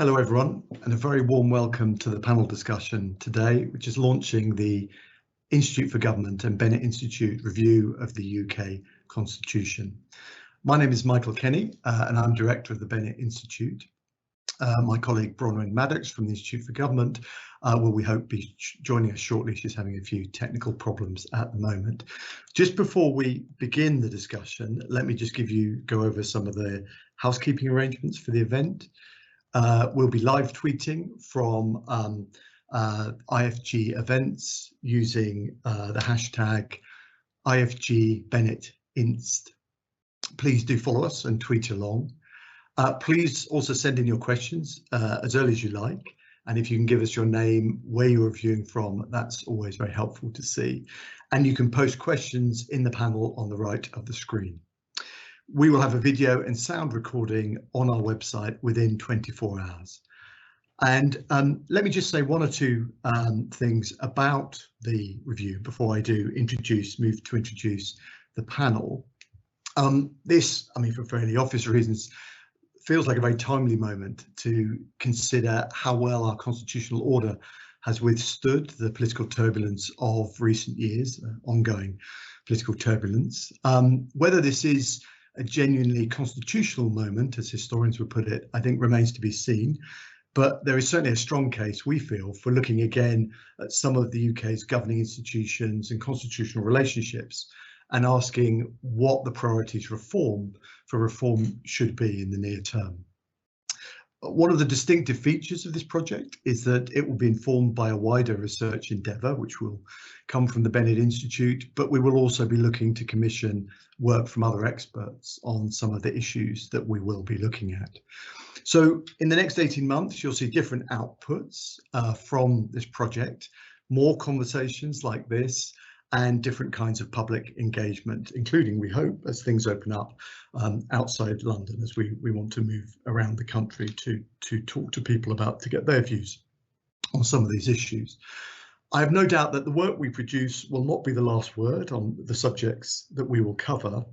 Hello everyone, and a very warm welcome to the panel discussion today, which is launching the Institute for Government and Bennett Institute review of the UK Constitution. My name is Michael Kenny, and I'm director of the Bennett Institute. My colleague Bronwyn Maddox from the Institute for Government will, we hope, be joining us shortly. She's having a few technical problems at the moment. Just before we begin the discussion, let me just go over some of the housekeeping arrangements for the event. We'll be live tweeting from IFG events using the hashtag IFGBennettInst. Please do follow us and tweet along. Please also send in your questions as early as you like. And if you can give us your name, where you're viewing from, that's always very helpful to see. And you can post questions in the panel on the right of the screen. We will have a video and sound recording on our website within 24 hours. And let me just say one or two things about the review before I do move to introduce the panel. This, for fairly obvious reasons, feels like a very timely moment to consider how well our constitutional order has withstood the political turbulence of recent years, ongoing political turbulence. Whether this is a genuinely constitutional moment, as historians would put it, I think remains to be seen. But there is certainly a strong case, we feel, for looking again at some of the UK's governing institutions and constitutional relationships and asking what the priorities for reform should be in the near term. One of the distinctive features of this project is that it will be informed by a wider research endeavour, which will come from the Bennett Institute, but we will also be looking to commission work from other experts on some of the issues that we will be looking at. So in the next 18 months, you'll see different outputs from this project, more conversations like this, and different kinds of public engagement, including, we hope, as things open up outside London, as we want to move around the country to talk to people to get their views on some of these issues. I have no doubt that the work we produce will not be the last word on the subjects that we will cover,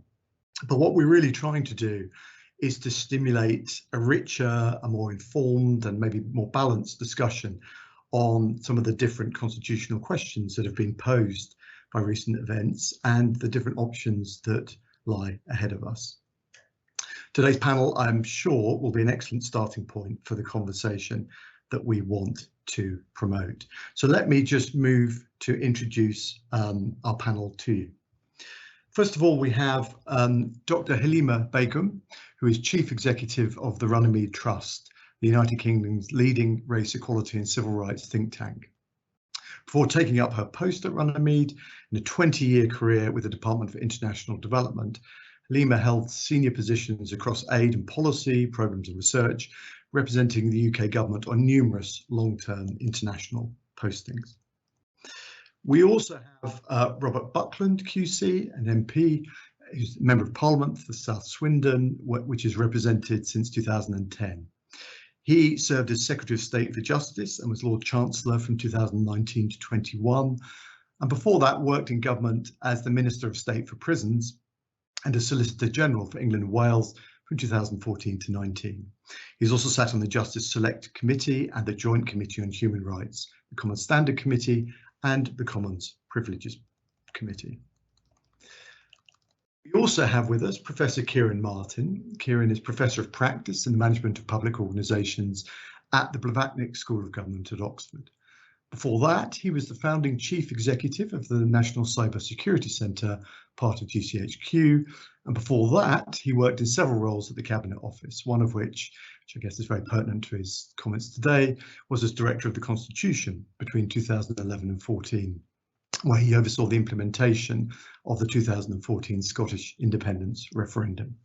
but what we're really trying to do is to stimulate a richer, a more informed and maybe more balanced discussion on some of the different constitutional questions that have been posed by recent events and the different options that lie ahead of us. Today's panel, I'm sure, will be an excellent starting point for the conversation that we want to promote. So let me just move to introduce our panel to you. First of all, we have Dr. Halima Begum, who is Chief Executive of the Runnymede Trust, the United Kingdom's leading race equality and civil rights think tank. Before taking up her post at Runnymede in a 20-year career with the Department for International Development, Halima held senior positions across aid and policy, programmes and research, representing the UK government on numerous long-term international postings. We also have Robert Buckland, QC, an MP, who's a Member of Parliament for South Swindon, which is represented since 2010. He served as Secretary of State for Justice and was Lord Chancellor from 2019 to 21, and before that worked in government as the Minister of State for Prisons and as Solicitor General for England and Wales from 2014 to 19. He's also sat on the Justice Select Committee and the Joint Committee on Human Rights, the Common Standard Committee and the Commons Privileges Committee. We also have with us Professor Kieran Martin. Kieran is Professor of Practice and Management of Public Organisations at the Blavatnik School of Government at Oxford. Before that, he was the founding Chief Executive of the National Cyber Security Centre, part of GCHQ, and before that, he worked in several roles at the Cabinet Office, one of which I guess is very pertinent to his comments today, was as Director of the Constitution between 2011 and 14. Where he oversaw the implementation of the 2014 Scottish independence referendum.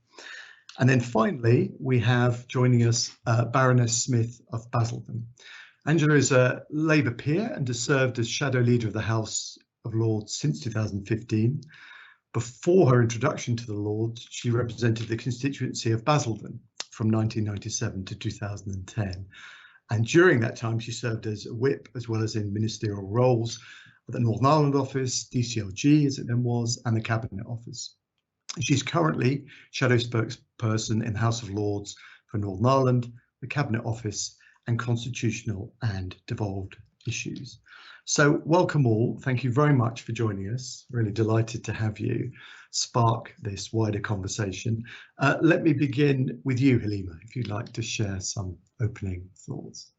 And then finally, we have joining us Baroness Smith of Basildon. Angela is a Labour peer and has served as Shadow Leader of the House of Lords since 2015. Before her introduction to the Lords, she represented the constituency of Basildon from 1997 to 2010. And during that time, she served as a whip as well as in ministerial roles at the Northern Ireland Office, DCLG as it then was, and the Cabinet Office. She's currently Shadow Spokesperson in the House of Lords for Northern Ireland, the Cabinet Office and constitutional and devolved issues. So welcome all. Thank you very much for joining us. Really delighted to have you spark this wider conversation. Let me begin with you, Halima, if you'd like to share some opening thoughts.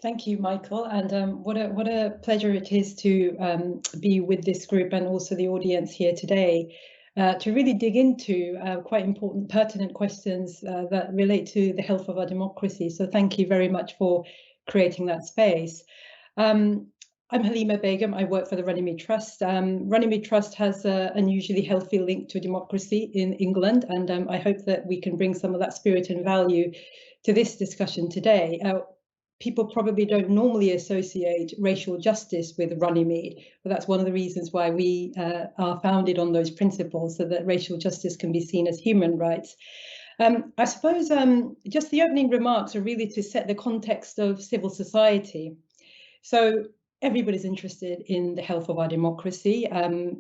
Thank you, Michael, and what a pleasure it is to be with this group and also the audience here today to really dig into quite important, pertinent questions that relate to the health of our democracy. So thank you very much for creating that space. I'm Halima Begum. I work for the Runnymede Trust. Runnymede Trust has an unusually healthy link to democracy in England, and I hope that we can bring some of that spirit and value to this discussion today. People probably don't normally associate racial justice with Runnymede, but that's one of the reasons why we are founded on those principles, so that racial justice can be seen as human rights. I suppose just the opening remarks are really to set the context of civil society. So everybody's interested in the health of our democracy.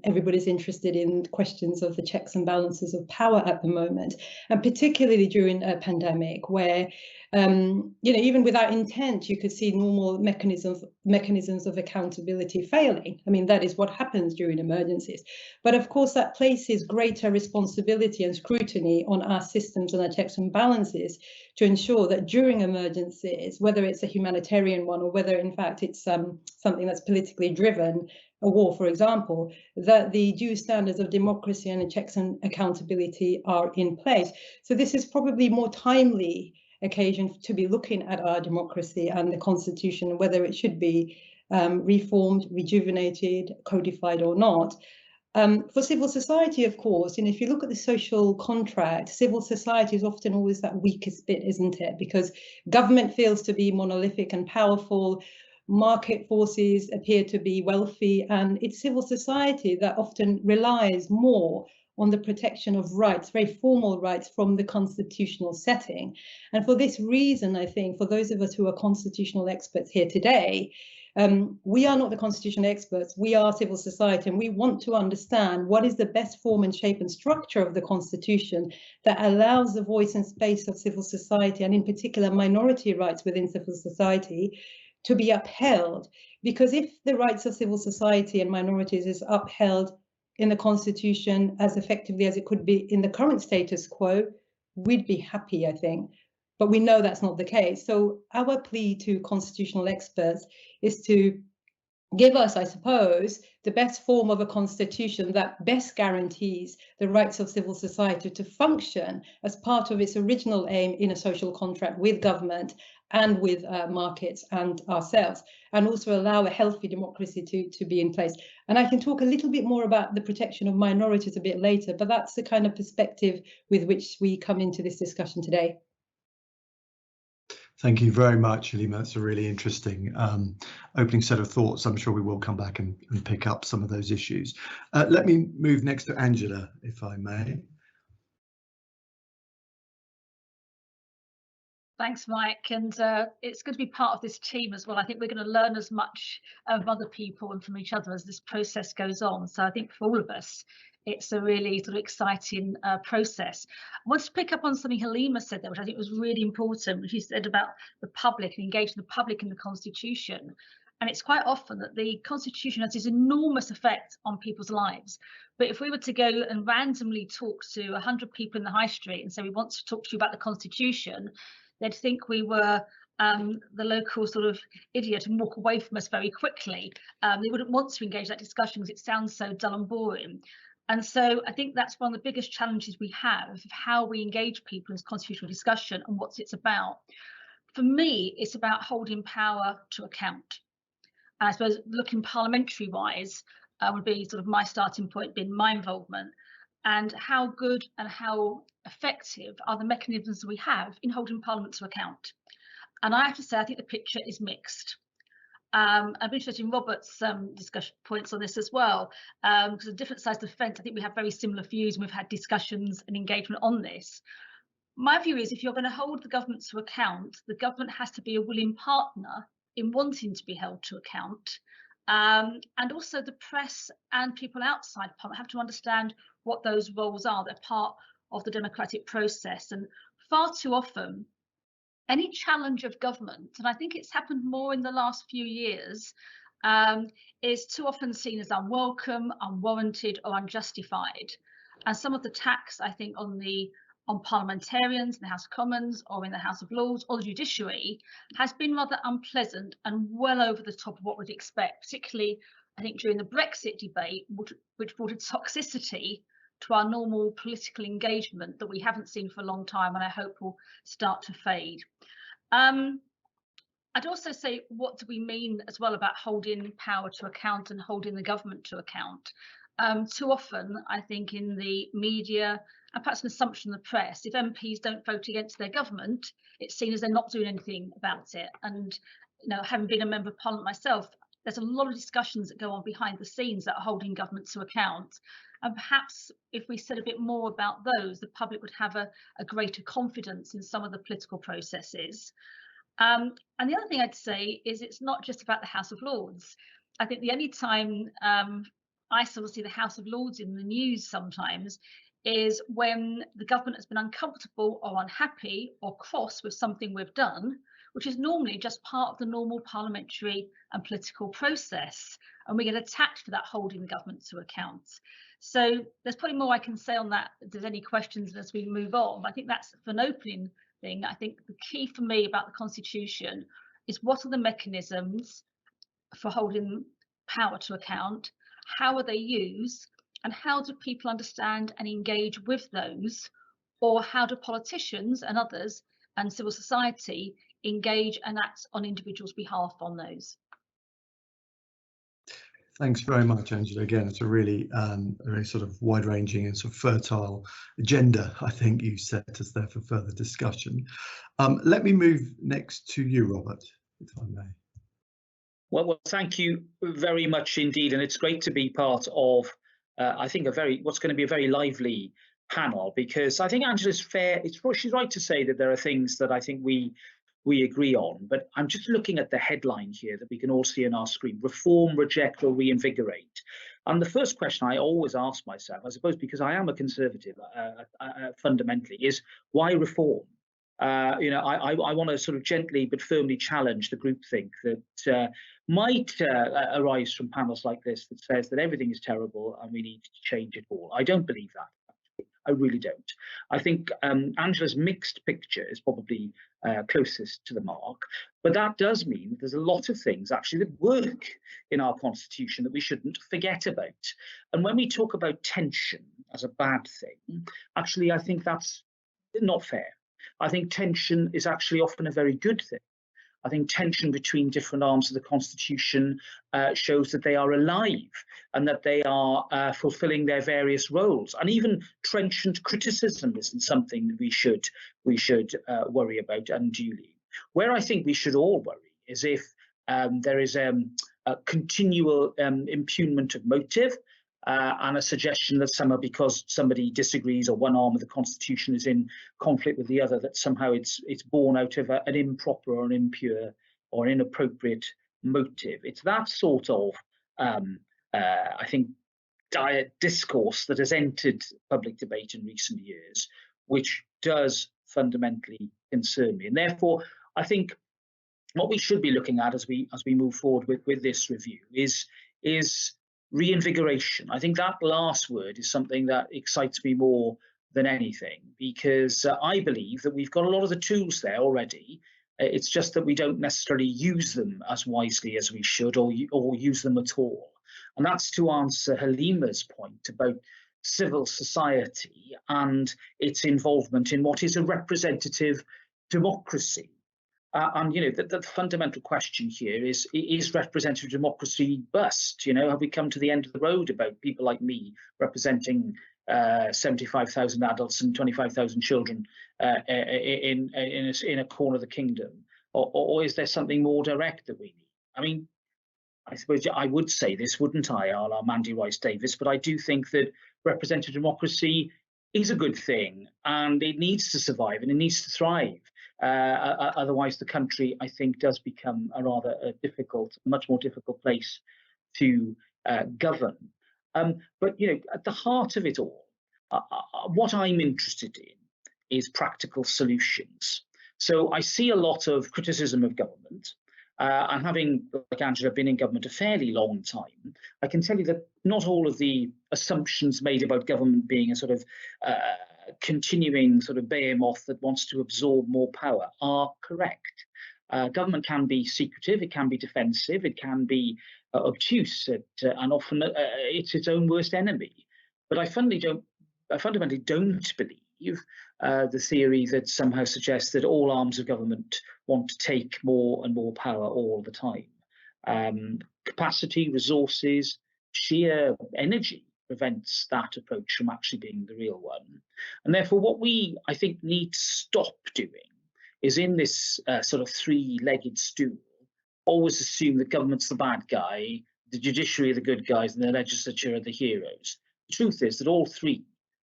Everybody's interested in questions of the checks and balances of power at the moment, and particularly during a pandemic where, even without intent, you could see normal mechanisms of accountability failing. I mean, that is what happens during emergencies. But of course, that places greater responsibility and scrutiny on our systems and our checks and balances to ensure that during emergencies, whether it's a humanitarian one or whether in fact it's something that's politically driven, a war, for example, that the due standards of democracy and checks and accountability are in place. So this is probably more timely occasion to be looking at our democracy and the constitution, whether it should be reformed, rejuvenated, codified or not. For civil society, of course, and if you look at the social contract, civil society is often always that weakest bit, isn't it? Because government feels to be monolithic and powerful, market forces appear to be wealthy, and it's civil society that often relies more on the protection of rights, very formal rights from the constitutional setting. And for this reason, I think, for those of us who are constitutional experts here today, we are not the constitutional experts, we are civil society, and we want to understand what is the best form and shape and structure of the constitution that allows the voice and space of civil society, and in particular minority rights within civil society, to be upheld. Because if the rights of civil society and minorities is upheld in the constitution as effectively as it could be in the current status quo, we'd be happy, I think. But we know that's not the case. So our plea to constitutional experts is to give us, I suppose, the best form of a constitution that best guarantees the rights of civil society to function as part of its original aim in a social contract with government and with markets and ourselves, and also allow a healthy democracy to be in place. And I can talk a little bit more about the protection of minorities a bit later, but that's the kind of perspective with which we come into this discussion today. Thank you very much, Halima. That's a really interesting opening set of thoughts. I'm sure we will come back and pick up some of those issues. Let me move next to Angela, if I may. Thanks, Mike, and it's good to be part of this team as well. I think we're going to learn as much from other people and from each other as this process goes on. So I think for all of us, it's a really sort of exciting process. I want to pick up on something Halima said there, which I think was really important, which she said about the public and engaging the public in the Constitution. And it's quite often that the Constitution has this enormous effect on people's lives. But if we were to go and randomly talk to 100 people in the high street and say, we want to talk to you about the Constitution, they'd think we were the local sort of idiot and walk away from us very quickly. They wouldn't want to engage that discussion because it sounds so dull and boring. And so I think that's one of the biggest challenges we have of how we engage people in constitutional discussion and what it's about. For me, it's about holding power to account. I suppose looking parliamentary wise would be sort of my starting point, being my involvement, and how good and how effective are the mechanisms we have in holding Parliament to account. And I have to say, I think the picture is mixed. I'm interested in Robert's discussion points on this as well, because of different sides of the fence, I think we have very similar views and we've had discussions and engagement on this. My view is if you're going to hold the government to account, the government has to be a willing partner in wanting to be held to account. And also the press and people outside Parliament have to understand what those roles are. They're part of the democratic process. And far too often, any challenge of government, and I think it's happened more in the last few years, is too often seen as unwelcome, unwarranted, or unjustified. And some of the attacks, I think, on parliamentarians in the House of Commons or in the House of Lords or the judiciary has been rather unpleasant and well over the top of what we'd expect, particularly, I think, during the Brexit debate, which brought a toxicity to our normal political engagement that we haven't seen for a long time, and I hope will start to fade. I'd also say, what do we mean as well about holding power to account and holding the government to account? Too often, I think, in the media, and perhaps an assumption in the press, if MPs don't vote against their government, it's seen as they're not doing anything about it. And, you know, having been a member of Parliament myself, there's a lot of discussions that go on behind the scenes that are holding government to account. And perhaps if we said a bit more about those, the public would have a greater confidence in some of the political processes. And the other thing I'd say is it's not just about the House of Lords. I think the only time I sort of see the House of Lords in the news sometimes is when the government has been uncomfortable or unhappy or cross with something we've done, which is normally just part of the normal parliamentary and political process, and we get attacked for that holding the government to account. So there's probably more I can say on that if there's any questions as we move on. But I think that's for an opening thing. I think the key for me about the Constitution is, what are the mechanisms for holding power to account? How are they used? And how do people understand and engage with those? Or how do politicians and others and civil society engage and act on individuals' behalf on those? Thanks very much, Angela. Again, it's a really sort of wide-ranging and sort of fertile agenda, I think you set us there for further discussion. Let me move next to you, Robert, if I may. Well, thank you very much indeed, and it's great to be part of, I think, what's going to be a very lively panel, because I think Angela's fair. She's right to say that there are things that I think we agree on, but I'm just looking at the headline here that we can all see on our screen: reform, reject, or reinvigorate. And the first question I always ask myself, I suppose because I am a conservative fundamentally, is why reform? You know, I want to sort of gently but firmly challenge the groupthink that might arise from panels like this that says that everything is terrible and we need to change it all. I don't believe that. I really don't. I think Angela's mixed picture is probably closest to the mark, but that does mean that there's a lot of things actually that work in our constitution that we shouldn't forget about. And when we talk about tension as a bad thing, actually, I think that's not fair. I think tension is actually often a very good thing. I think tension between different arms of the Constitution shows that they are alive and that they are fulfilling their various roles. And even trenchant criticism isn't something that we should worry about unduly. Where I think we should all worry is if there is a continual impugnment of motive, and a suggestion that somehow because somebody disagrees or one arm of the Constitution is in conflict with the other, that somehow it's born out of an improper or an impure or inappropriate motive. It's that sort of, I think, dire discourse that has entered public debate in recent years, which does fundamentally concern me. And therefore, I think what we should be looking at as we move forward with this review is reinvigoration. I think that last word is something that excites me more than anything, because I believe that we've got a lot of the tools there already. It's just that we don't necessarily use them as wisely as we should, or use them at all. And that's to answer Halima's point about civil society and its involvement in what is a representative democracy. And you know, the fundamental question here is representative democracy bust? You know, have we come to the end of the road about people like me representing 75,000 adults and 25,000 children in a corner of the kingdom, or is there something more direct that we need? I mean, I suppose I would say this, wouldn't I, a la Mandy Rice Davis, but I do think that representative democracy is a good thing, and it needs to survive and it needs to thrive. Otherwise, the country, I think, does become a rather much more difficult place to govern. But you know, at the heart of it all, what I'm interested in is practical solutions. So I see a lot of criticism of government. And having, like Angela, been in government a fairly long time, I can tell you that not all of the assumptions made about government being a sort of continuing sort of behemoth that wants to absorb more power are correct. Government can be secretive, it can be defensive, it can be obtuse, and often it's its own worst enemy. But I fundamentally don't believe the theory that somehow suggests that all arms of government want to take more and more power all the time. Capacity, resources, sheer energy prevents that approach from actually being the real one. And therefore, what we, I think, need to stop doing is in this sort of three-legged stool, always assume that government's the bad guy, the judiciary are the good guys, and the legislature are the heroes. The truth is that all three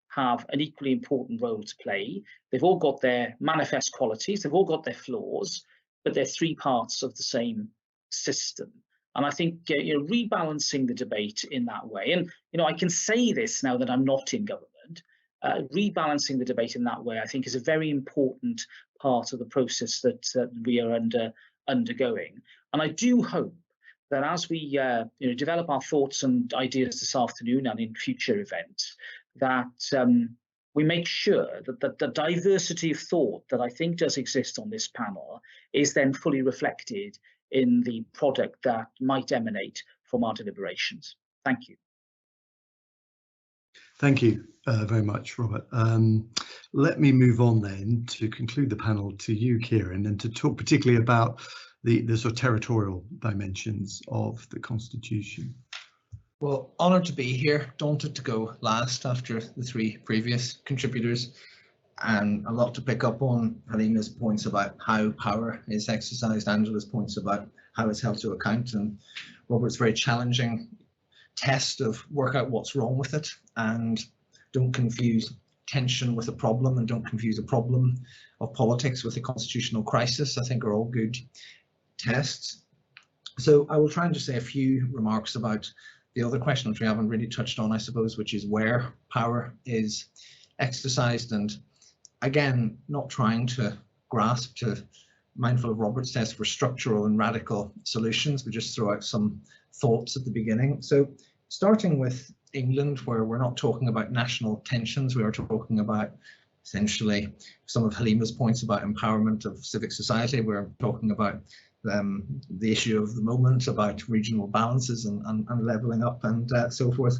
have an equally important role to play. They've all got their manifest qualities, they've all got their flaws, but they're three parts of the same system. And I think rebalancing the debate in that way, and I can say this now that I'm not in government, rebalancing the debate in that way, I think, is a very important part of the process that we are undergoing. And I do hope that as we develop our thoughts and ideas this afternoon and in future events, that we make sure that the diversity of thought that I think does exist on this panel is then fully reflected in the product that might emanate from our deliberations. Thank you. Thank you very much, Robert. Let me move on then to conclude the panel to you, Kieran, and to talk particularly about the sort of territorial dimensions of the Constitution. Well, honoured to be here, daunted to go last after the three previous contributors, and a lot to pick up on. Halima's points about how power is exercised, Angela's points about how it's held to account, and Robert's very challenging test of work out what's wrong with it and don't confuse tension with a problem, and don't confuse a problem of politics with a constitutional crisis, I think are all good tests. So I will try and just say a few remarks about the other question which we haven't really touched on, I suppose, which is where power is exercised. And again, not trying to grasp, to mindful of Robert's test for structural and radical solutions, but just throw out some thoughts at the beginning. So starting with England, where we're not talking about national tensions, we are talking about essentially some of Halima's points about empowerment of civic society. We're talking about the issue of the moment, about regional balances and levelling up and so forth.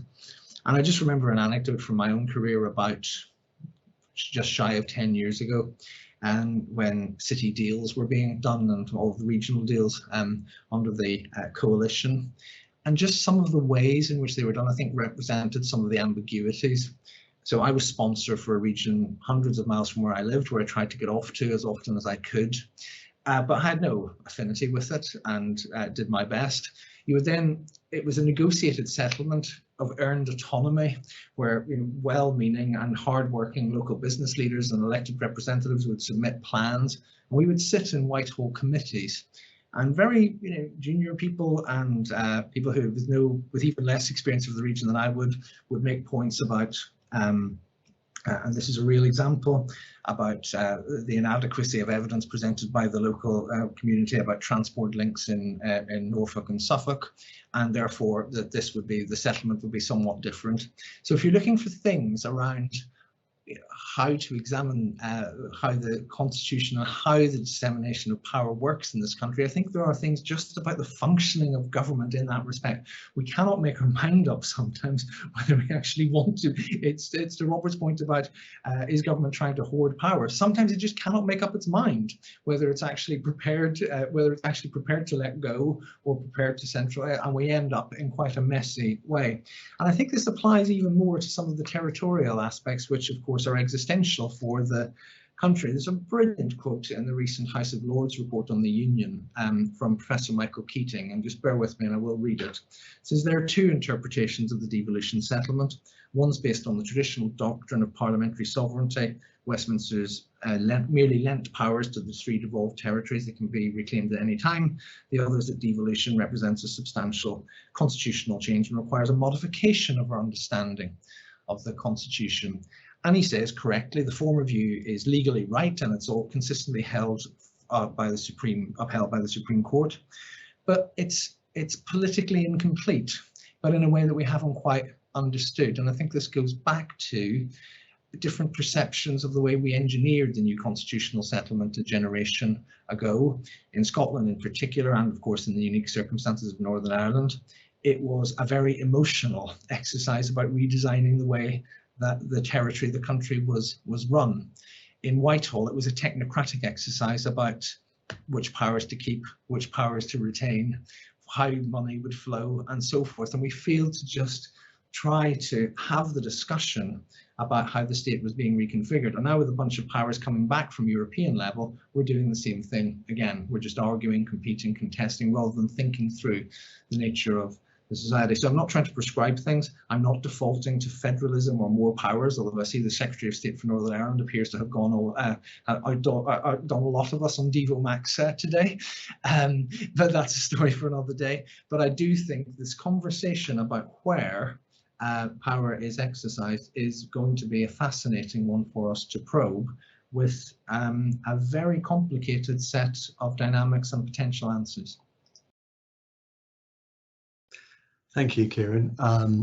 And I just remember an anecdote from my own career about just shy of 10 years ago, and when city deals were being done and all of the regional deals under the coalition, and just some of the ways in which they were done, I think, represented some of the ambiguities. So I was sponsor for a region hundreds of miles from where I lived, where I tried to get off to as often as I could. But I had no affinity with it and did my best. It was a negotiated settlement of earned autonomy, where well-meaning and hard-working local business leaders and elected representatives would submit plans, and we would sit in Whitehall committees. And very junior people and people who with even less experience of the region than I would make points about and this is a real example about the inadequacy of evidence presented by the local community about transport links in Norfolk and Suffolk, and therefore that the settlement would be somewhat different. So if you're looking for things around how to examine how the Constitution and how the dissemination of power works in this country, I think there are things just about the functioning of government in that respect. We cannot make our mind up sometimes whether we actually want to. It's to Robert's point about is government trying to hoard power? Sometimes it just cannot make up its mind whether it's actually prepared, to let go or prepared to centralize, and we end up in quite a messy way. And I think this applies even more to some of the territorial aspects, which of course are existential for the country. There's a brilliant quote in the recent House of Lords report on the Union from Professor Michael Keating, and just bear with me and I will read it. It says there are two interpretations of the devolution settlement. One's based on the traditional doctrine of parliamentary sovereignty. Westminster's merely lent powers to the three devolved territories that can be reclaimed at any time. The other is that devolution represents a substantial constitutional change and requires a modification of our understanding of the Constitution. And he says correctly, the former view is legally right and it's all consistently held upheld by the Supreme Court, but it's politically incomplete, but in a way that we haven't quite understood. And I think this goes back to different perceptions of the way we engineered the new constitutional settlement a generation ago, in Scotland in particular, and of course in the unique circumstances of Northern Ireland. It was a very emotional exercise about redesigning the way that the territory, the country was run. In Whitehall, it was a technocratic exercise about which powers to keep, which powers to retain, how money would flow, and so forth. And we failed to just try to have the discussion about how the state was being reconfigured. And now with a bunch of powers coming back from European level, we're doing the same thing again. We're just arguing, competing, contesting, rather than thinking through the nature of the society. So I'm not trying to prescribe things. I'm not defaulting to federalism or more powers, although I see the Secretary of State for Northern Ireland appears to have gone outdone a lot of us on Devo Max today. But that's a story for another day. But I do think this conversation about where power is exercised is going to be a fascinating one for us to probe, with a very complicated set of dynamics and potential answers. Thank you, Kieran.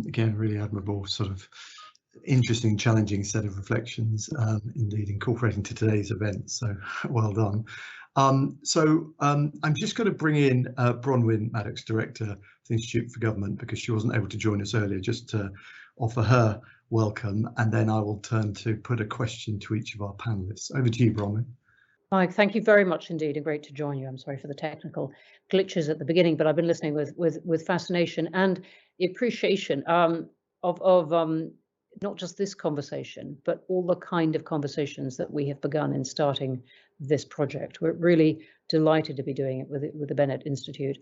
Again, really admirable, sort of interesting, challenging set of reflections, indeed incorporating to today's event. So well done. I'm just going to bring in Bronwyn Maddox, Director of the Institute for Government, because she wasn't able to join us earlier, just to offer her welcome, and then I will turn to put a question to each of our panelists. Over to you, Bronwyn. Mike, thank you very much indeed, and great to join you. I'm sorry for the technical glitches at the beginning, but I've been listening with fascination and the appreciation of not just this conversation, but all the kind of conversations that we have begun in starting this project. We're really delighted to be doing it with the Bennett Institute.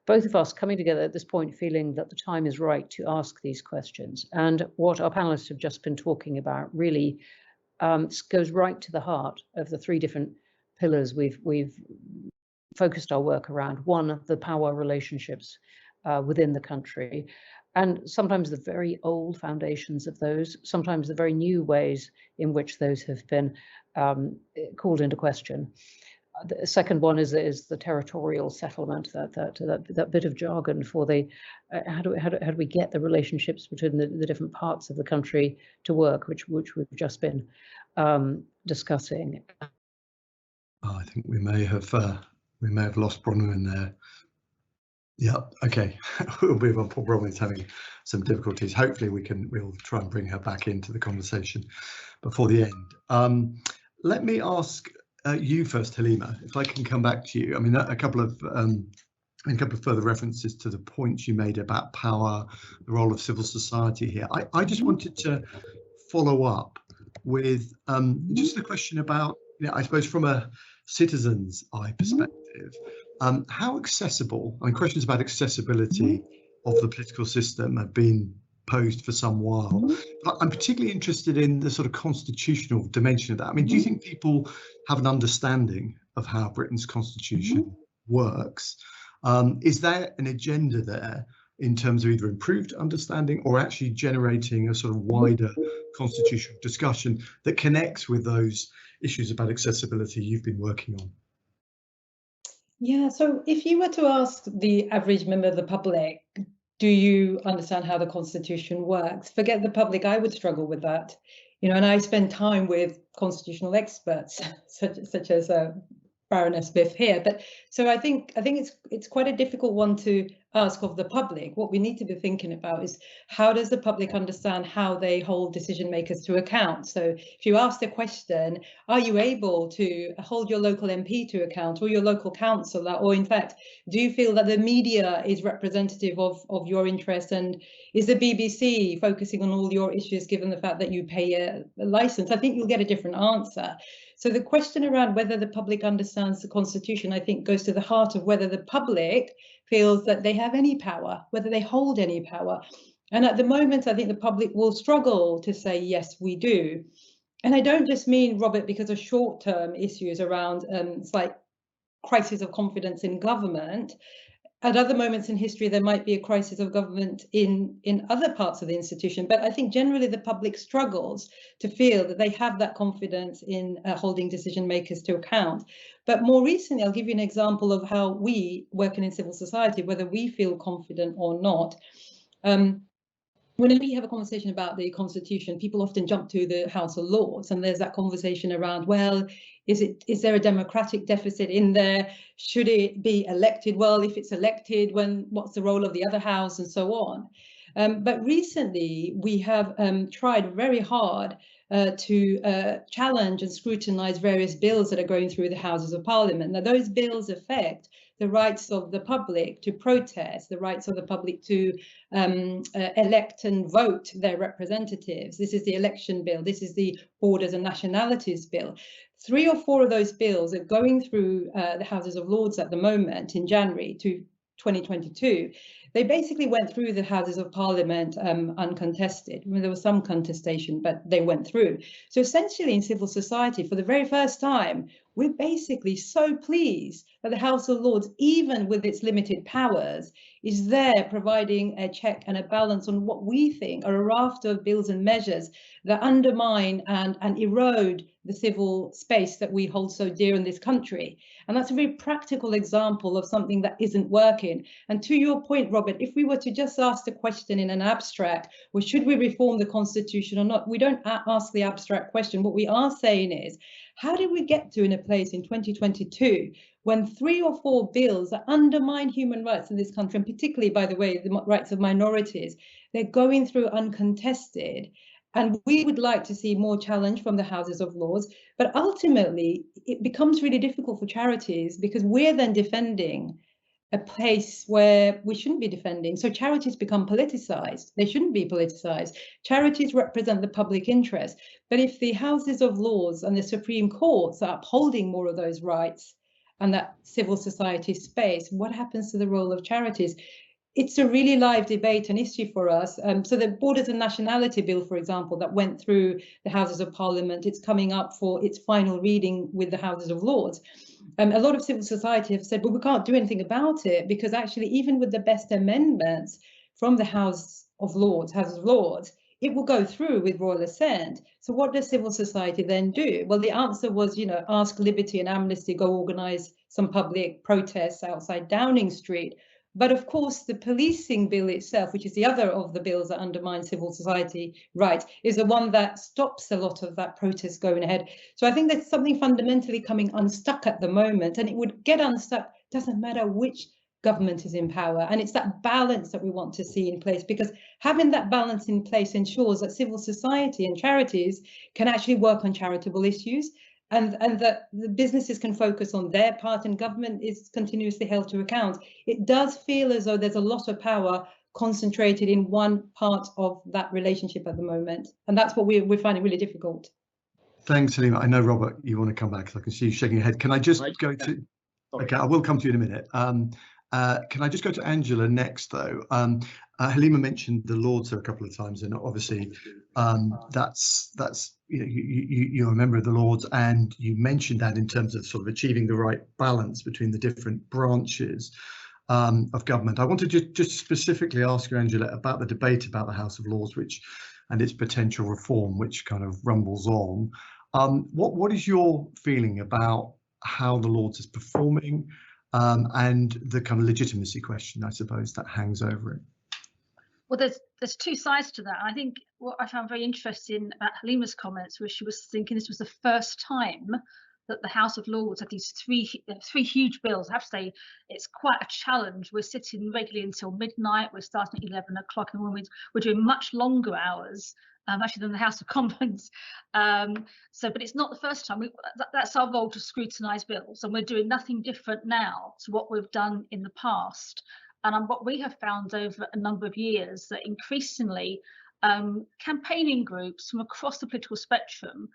Both of us coming together at this point, feeling that the time is right to ask these questions. And what our panelists have just been talking about really goes right to the heart of the three different pillars we've focused our work around. One, the power relationships within the country, and sometimes the very old foundations of those, sometimes the very new ways in which those have been called into question. The second one is the territorial settlement, that bit of jargon for the how do we get the relationships between the different parts of the country to work, which we've just been discussing. I think we may have lost Bronwyn there. Yeah, okay. We'll move on. Poor Bronwyn's having some difficulties. Hopefully we'll try and bring her back into the conversation before the end. Let me ask you first, Halima, if I can come back to you. I mean, a couple of further references to the points you made about power, the role of civil society here. I just wanted to follow up with just the question about, I suppose from a citizen's eye perspective, how accessible, and questions about accessibility of the political system have been posed for some while. But I'm particularly interested in the sort of constitutional dimension of that. I mean, do you think people have an understanding of how Britain's constitution works? Is there an agenda there in terms of either improved understanding or actually generating a sort of wider constitutional discussion that connects with those issues about accessibility you've been working on? Yeah, so if you were to ask the average member of the public, do you understand how the Constitution works? Forget the public, I would struggle with that. And I spend time with constitutional experts, such as Baroness Biff here. But so I think it's quite a difficult one to ask of the public. What we need to be thinking about is, how does the public understand how they hold decision makers to account? So if you ask the question, are you able to hold your local MP to account, or your local councillor, or in fact, do you feel that the media is representative of your interests, and is the BBC focusing on all your issues given the fact that you pay a license? I think you'll get a different answer. So the question around whether the public understands the Constitution, I think, goes to the heart of whether the public feels that they have any power, whether they hold any power. And at the moment, I think the public will struggle to say, yes, we do. And I don't just mean, Robert, because of short-term issues around slight crisis of confidence in government. at other moments in history, there might be a crisis of government in other parts of the institution. But I think generally the public struggles to feel that they have that confidence in holding decision makers to account. But more recently, I'll give you an example of how we working in civil society, whether we feel confident or not. Whenever you have a conversation about the Constitution, people often jump to the House of Lords, and there's that conversation around, well, is there a democratic deficit in there? Should it be elected? Well, if it's elected, what's the role of the other house, and so on. But recently, we have tried very hard to challenge and scrutinise various bills that are going through the Houses of Parliament. Now, those bills affect the rights of the public to protest, the rights of the public to elect and vote their representatives. This is the election bill. This is the Borders and Nationalities bill. 3 or 4 of those bills are going through the Houses of Lords at the moment in January 2022. They basically went through the Houses of Parliament uncontested. I mean, there was some contestation, but they went through. So essentially in civil society, for the very first time, we're basically so pleased that the House of Lords, even with its limited powers, is there providing a check and a balance on what we think are a raft of bills and measures that undermine and erode the civil space that we hold so dear in this country. And that's a very practical example of something that isn't working. And to your point, Robert, if we were to just ask the question in an abstract, well, should we reform the Constitution or not? We don't ask the abstract question. What we are saying is, how did we get to in a place in 2022 when 3 or 4 bills that undermine human rights in this country, and particularly, by the way, the rights of minorities, they're going through uncontested? And we would like to see more challenge from the Houses of Lords. But ultimately, it becomes really difficult for charities because we're then defending a place where we shouldn't be defending. So charities become politicized. They shouldn't be politicized. Charities represent the public interest. But if the Houses of Lords and the Supreme Courts are upholding more of those rights and that civil society space, what happens to the role of charities? It's a really live debate and issue for us. So the Borders and Nationality Bill, for example, that went through the Houses of Parliament, it's coming up for its final reading with the Houses of Lords. A lot of civil society have said, well, we can't do anything about it because actually, even with the best amendments from the Houses of Lords, it will go through with royal assent. So what does civil society then do? Well, the answer was, ask Liberty and Amnesty, go organise some public protests outside Downing Street. But of course, the policing bill itself, which is the other of the bills that undermine civil society rights, is the one that stops a lot of that protest going ahead. So I think there's something fundamentally coming unstuck at the moment, and it would get unstuck, doesn't matter which government is in power. And it's that balance that we want to see in place, because having that balance in place ensures that civil society and charities can actually work on charitable issues, and that the businesses can focus on their part and government is continuously held to account. It does feel as though there's a lot of power concentrated in one part of that relationship at the moment. And that's what we're finding really difficult. Thanks, Halima. I know, Robert, you want to come back because I can see you shaking your head. Can I just go to... Okay, I will come to you in a minute. Can I just go to Angela next, though? Halima mentioned the Lords a couple of times, and obviously that's you're a member of the Lords, and you mentioned that in terms of sort of achieving the right balance between the different branches of government. I want to just specifically ask you, Angela, about the debate about the House of Lords, and its potential reform, which kind of rumbles on. What is your feeling about how the Lords is performing, and the kind of legitimacy question, I suppose, that hangs over it? Well, there's 2 sides to that. I think what I found very interesting about Halima's comments was she was thinking this was the first time that the House of Lords had these three huge bills. I have to say, it's quite a challenge. We're sitting regularly until midnight. We're starting at 11 o'clock in the morning. We're doing much longer hours, actually, than the House of Commons. But it's not the first time. That's our role, to scrutinise bills, and we're doing nothing different now to what we've done in the past. And what we have found over a number of years, that increasingly campaigning groups from across the political spectrum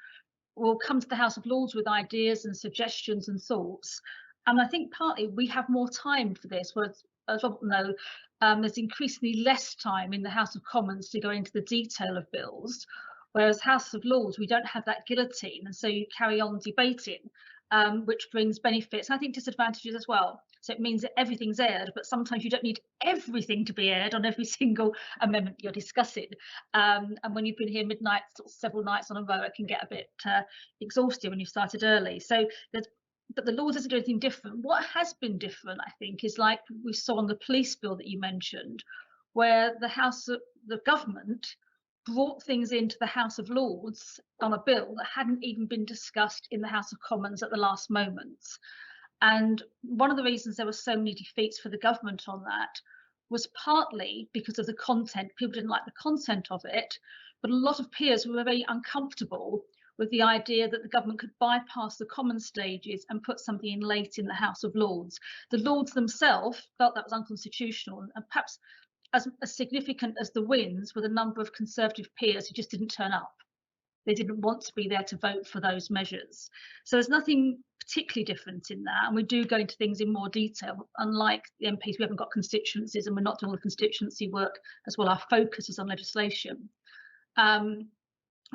will come to the House of Lords with ideas and suggestions and thoughts. And I think partly we have more time for this, whereas, as Robert knows, there's increasingly less time in the House of Commons to go into the detail of bills, whereas House of Lords, we don't have that guillotine, and so you carry on debating. which brings benefits, I think disadvantages as well. So it means that everything's aired, but sometimes you don't need everything to be aired on every single amendment you're discussing. And when you've been here midnight, sort of several nights on a row, it can get a bit exhausting when you started early. So but the law doesn't do anything different. What has been different, I think, is like we saw on the police bill that you mentioned, where the government brought things into the House of Lords on a bill that hadn't even been discussed in the House of Commons at the last moment. And one of the reasons there were so many defeats for the government on that was partly because of the content. People didn't like the content of it, but a lot of peers were very uncomfortable with the idea that the government could bypass the common stages and put something in late in the House of Lords. The Lords themselves felt that was unconstitutional, and perhaps as significant as the wins were the number of Conservative peers who just didn't turn up. They didn't want to be there to vote for those measures. So there's nothing particularly different in that, and we do go into things in more detail. Unlike the MPs, we haven't got constituencies and we're not doing all the constituency work as well. Our focus is on legislation.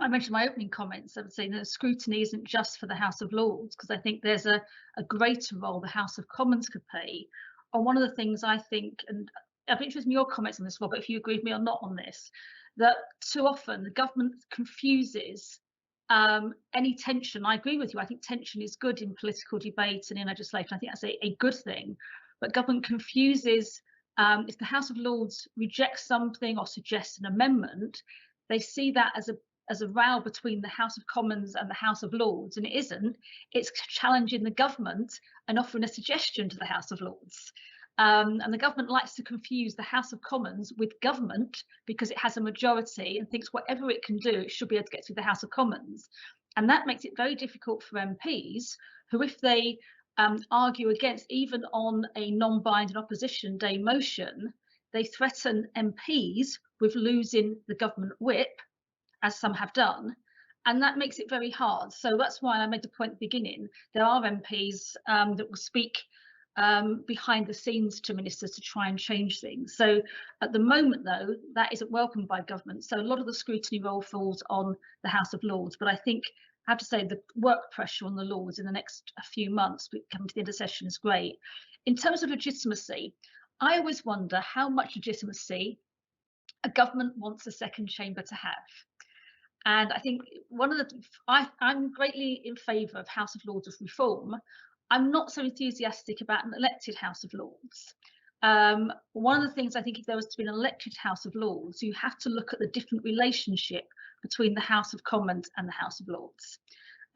I mentioned my opening comments. I would say that scrutiny isn't just for the House of Lords, because I think there's a greater role the House of Commons could play. And one of the things I think, and I'd be interested in your comments on this, Rob, but if you agree with me or not on this, that too often the government confuses any tension. I agree with you. I think tension is good in political debate and in legislation. I think that's a good thing. But government confuses, if the House of Lords rejects something or suggests an amendment, they see that as a row between the House of Commons and the House of Lords, and it isn't. It's challenging the government and offering a suggestion to the House of Lords. And the government likes to confuse the House of Commons with government because it has a majority and thinks whatever it can do, it should be able to get through the House of Commons. And that makes it very difficult for MPs who, if they argue against, even on a non-binding opposition day motion, they threaten MPs with losing the government whip, as some have done, and that makes it very hard. So that's why I made the point at the beginning. There are MPs that will speak behind the scenes to ministers to try and change things. So at the moment, though, that isn't welcomed by government. So a lot of the scrutiny role falls on the House of Lords. But I think I have to say the work pressure on the Lords in the next few months, coming to the end of session, is great. In terms of legitimacy, I always wonder how much legitimacy a government wants a second chamber to have. And I think I'm greatly in favour of House of Lords reform. I'm not so enthusiastic about an elected House of Lords. One of the things I think, if there was to be an elected House of Lords, you have to look at the different relationship between the House of Commons and the House of Lords.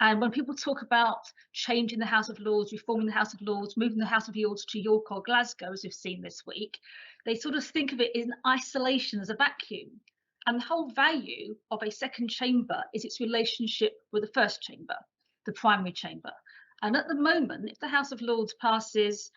And when people talk about changing the House of Lords, reforming the House of Lords, moving the House of Lords to York or Glasgow, as we've seen this week, they sort of think of it in isolation, as a vacuum. And the whole value of a second chamber is its relationship with the first chamber, the primary chamber. And at the moment, if the House of Lords passes,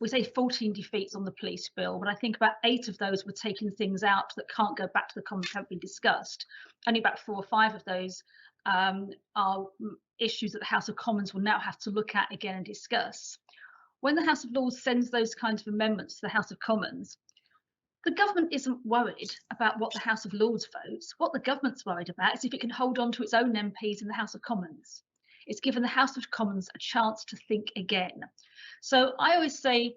we say 14 defeats on the police bill, but I think about 8 of those were taking things out that can't go back to the Commons, haven't been discussed. Only about 4 or 5 of those are issues that the House of Commons will now have to look at again and discuss. When the House of Lords sends those kinds of amendments to the House of Commons, the government isn't worried about what the House of Lords votes. What the government's worried about is if it can hold on to its own MPs in the House of Commons. It's given the House of Commons a chance to think again. So I always say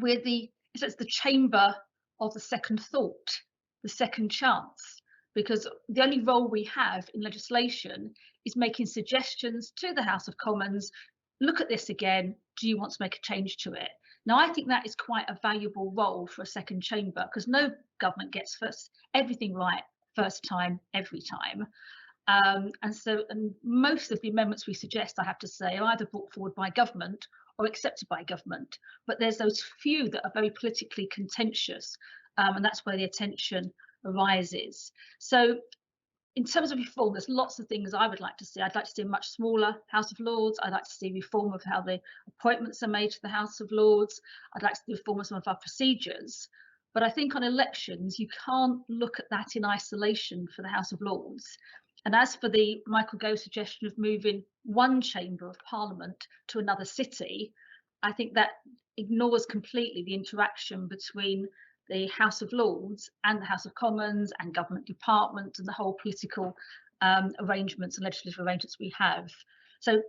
it's the chamber of the second thought, the second chance, because the only role we have in legislation is making suggestions to the House of Commons. Look at this again. Do you want to make a change to it? Now, I think that is quite a valuable role for a second chamber, because no government gets everything right first time, every time. And most of the amendments we suggest, I have to say, are either brought forward by government or accepted by government. But there's those few that are very politically contentious, and that's where the attention arises. So in terms of reform, there's lots of things I would like to see. I'd like to see a much smaller House of Lords. I'd like to see reform of how the appointments are made to the House of Lords. I'd like to see reform of some of our procedures. But I think on elections, you can't look at that in isolation for the House of Lords. And as for the Michael Gove's suggestion of moving one chamber of Parliament to another city, I think that ignores completely the interaction between the House of Lords and the House of Commons and government departments and the whole political arrangements and legislative arrangements we have. So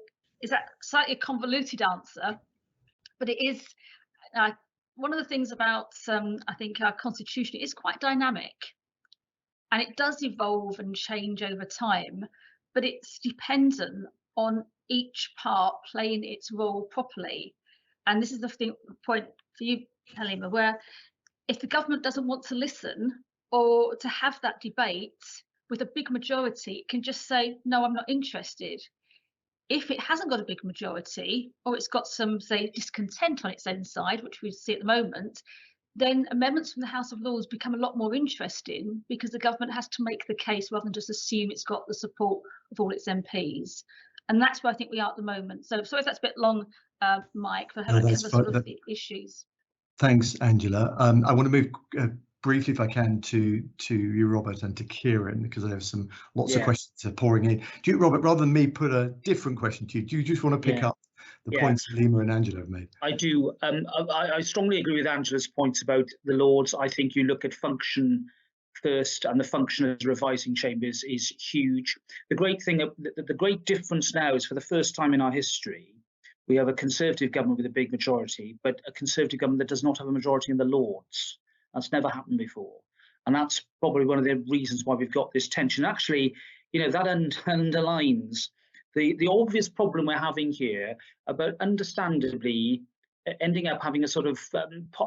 is that slightly a convoluted answer, but it is one of the things about I think our constitution is quite dynamic, and it does evolve and change over time, but it's dependent on each part playing its role properly. And this is the point for you, Halima, where if the government doesn't want to listen or to have that debate with a big majority, it can just say, no, I'm not interested. If it hasn't got a big majority, or it's got some, say, discontent on its own side, which we see at the moment, then amendments from the House of Lords become a lot more interesting, because the government has to make the case rather than just assume it's got the support of all its MPs. And that's where I think we are at the moment. So sorry if that's a bit long, Mike, for having the sort of issues. Thanks, Angela. I want to move briefly, if I can, to you, Robert, and to Kieran, because I have lots of questions pouring in. Do you, Robert, rather than me put a different question to you, do you just want to pick up the points Halima and Angela have made? I do. I strongly agree with Angela's points about the Lords. I think you look at function first, and the function of the revising chamber is huge. The great thing, the great difference now is, for the first time in our history, we have a Conservative government with a big majority, but a Conservative government that does not have a majority in the Lords. That's never happened before. And that's probably one of the reasons why we've got this tension. Actually, you know, that underlines the obvious problem we're having here about, understandably, ending up having a sort of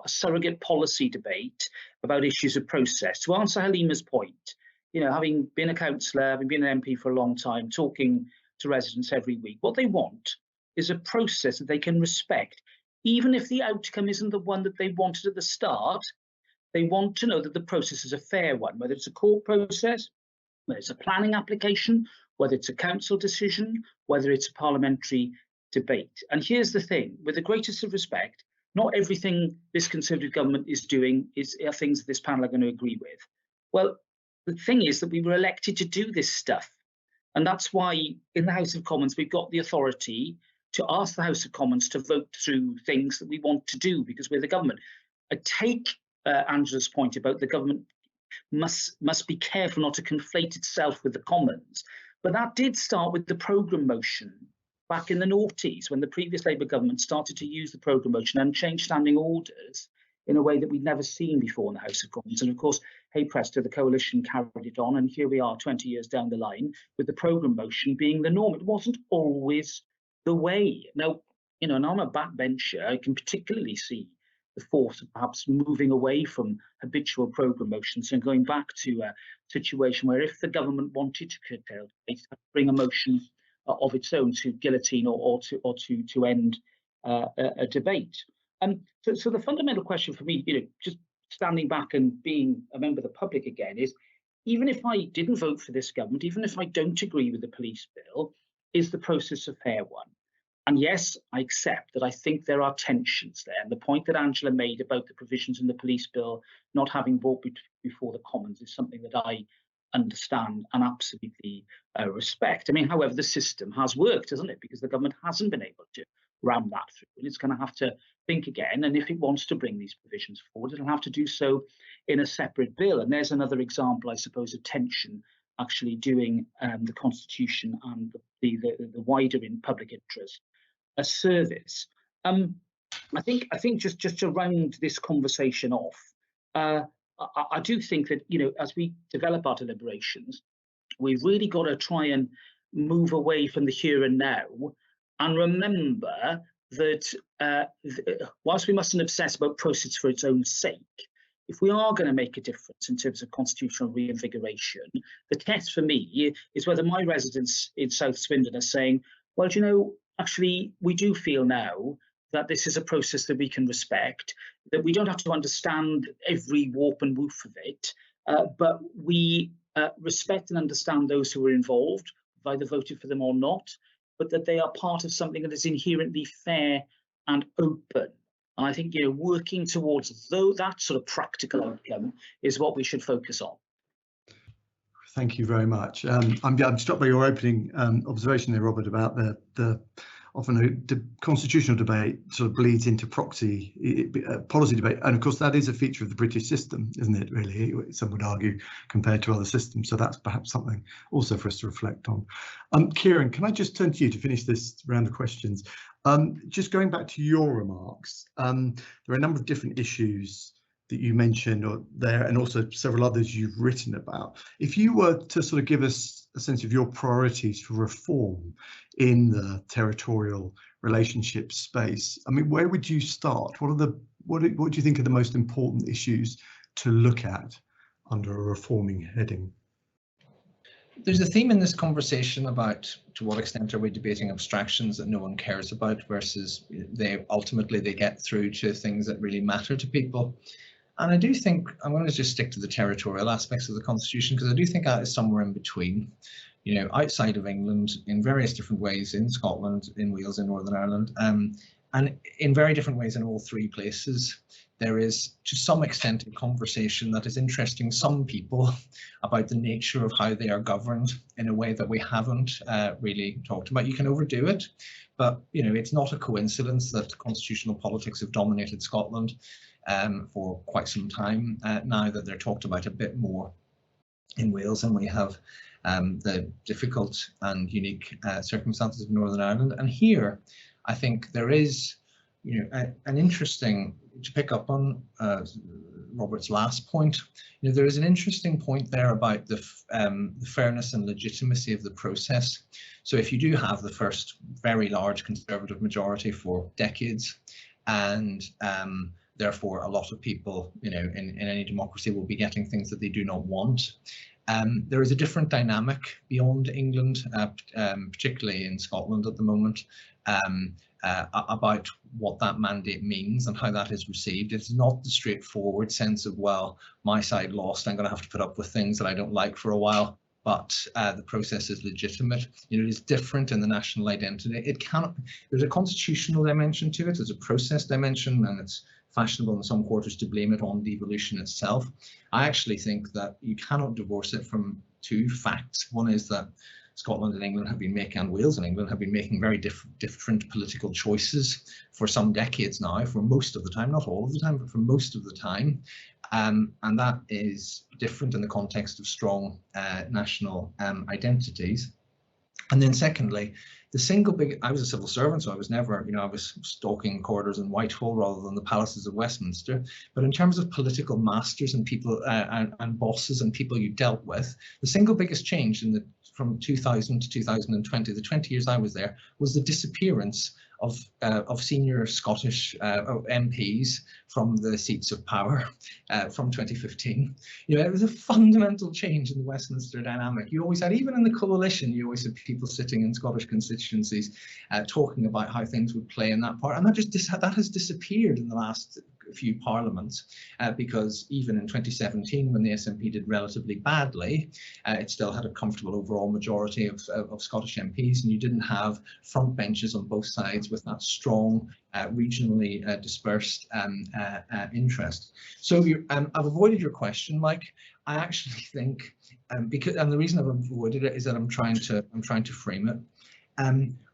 surrogate policy debate about issues of process. To answer Halima's point, you know, having been a councillor, having been an MP for a long time, talking to residents every week, what they want is a process that they can respect. Even if the outcome isn't the one that they wanted at the start, they want to know that the process is a fair one, whether it's a court process, whether it's a planning application, whether it's a council decision, whether it's a parliamentary debate. And here's the thing, with the greatest of respect, not everything this Conservative government is doing are things that this panel are going to agree with. Well, the thing is that we were elected to do this stuff. And that's why in the House of Commons, we've got the authority to ask the House of Commons to vote through things that we want to do, because we're the government. I take Angela's point about the government must be careful not to conflate itself with the Commons. But that did start with the programme motion back in the noughties, when the previous Labour government started to use the programme motion and change standing orders in a way that we'd never seen before in the House of Commons. And of course, hey presto, the coalition carried it on, and here we are 20 years down the line with the programme motion being the norm. It wasn't always the way. Now, you know, and I'm a backbencher, I can particularly see the force of perhaps moving away from habitual programme motions and going back to a situation where, if the government wanted to curtail debate, bring a motion of its own to guillotine or to end a debate. So the fundamental question for me, you know, just standing back and being a member of the public again, is, even if I didn't vote for this government, even if I don't agree with the police bill, is the process a fair one? And yes, I accept that I think there are tensions there. And the point that Angela made about the provisions in the police bill not having brought before the Commons is something that I understand and absolutely respect. I mean, however, the system has worked, hasn't it? Because the government hasn't been able to ram that through, and it's going to have to think again. And if it wants to bring these provisions forward, it'll have to do so in a separate bill. And there's another example, I suppose, of tension actually doing the Constitution and the wider in public interest a service. I think just to round this conversation off, I do think that, you know, as we develop our deliberations, we've really got to try and move away from the here and now, and remember that whilst we mustn't obsess about process for its own sake, if we are going to make a difference in terms of constitutional reinvigoration, the test for me is whether my residents in South Swindon are saying, well, do you know, actually, we do feel now that this is a process that we can respect, that we don't have to understand every warp and woof of it, but we respect and understand those who are involved, either voted for them or not, but that they are part of something that is inherently fair and open. And I think, you know, working towards that sort of practical outcome is what we should focus on. Thank you very much. I'm struck by your opening observation there, Robert, about the often a constitutional debate sort of bleeds into proxy policy debate, and of course that is a feature of the British system, isn't it? Really, some would argue, compared to other systems. So that's perhaps something also for us to reflect on. Kieran, can I just turn to you to finish this round of questions? Just going back to your remarks, there are a number of different issues that you mentioned there, and also several others you've written about. If you were to sort of give us a sense of your priorities for reform in the territorial relationship space, I mean, where would you start? What do you think are the most important issues to look at under a reforming heading? There's a theme in this conversation about to what extent are we debating abstractions that no one cares about versus they ultimately get through to things that really matter to people. And I do think I'm going to just stick to the territorial aspects of the Constitution, because I do think that is somewhere in between, you know, outside of England in various different ways, in Scotland, in Wales, in Northern Ireland, and in very different ways in all three places. There is, to some extent, a conversation that is interesting some people about the nature of how they are governed in a way that we haven't really talked about. You can overdo it, but you know, it's not a coincidence that constitutional politics have dominated Scotland for quite some time now, that they're talked about a bit more in Wales, and we have the difficult and unique circumstances of Northern Ireland. And here, I think there is, you know, an interesting, to pick up on Robert's last point, you know, there is an interesting point there about the fairness and legitimacy of the process. So if you do have the first very large Conservative majority for decades, and therefore a lot of people, you know, in any democracy will be getting things that they do not want. There is a different dynamic beyond England, particularly in Scotland at the moment, about what that mandate means and how that is received. It's not the straightforward sense of, well, my side lost, I'm going to have to put up with things that I don't like for a while, but the process is legitimate. You know, it is different in the national identity. It cannot, there's a constitutional dimension to it, there's a process dimension, and it's fashionable in some quarters to blame it on devolution itself. I actually think that you cannot divorce it from two facts. One is that Scotland and England have been making, and Wales and England have been making very different political choices for some decades now, for most of the time, not all of the time, but for most of the time. And that is different in the context of strong national identities. And then secondly, the single big, I was a civil servant, so I was never, you know, I was stalking corridors in Whitehall rather than the palaces of Westminster. But in terms of political masters and people and bosses and people you dealt with, the single biggest change in from 2000 to 2020, the 20 years I was there, was the disappearance of senior Scottish MPs from the seats of power from 2015. You know, it was a fundamental change in the Westminster dynamic. You always had, even in the coalition, you always had people sitting in Scottish constituencies talking about how things would play in that part, and that has disappeared in the last few parliaments, because even in 2017, when the SNP did relatively badly, it still had a comfortable overall majority of Scottish MPs, and you didn't have front benches on both sides with that strong regionally dispersed interest. So I've avoided your question, Mike. I actually think, and the reason I've avoided it is that I'm trying to frame it.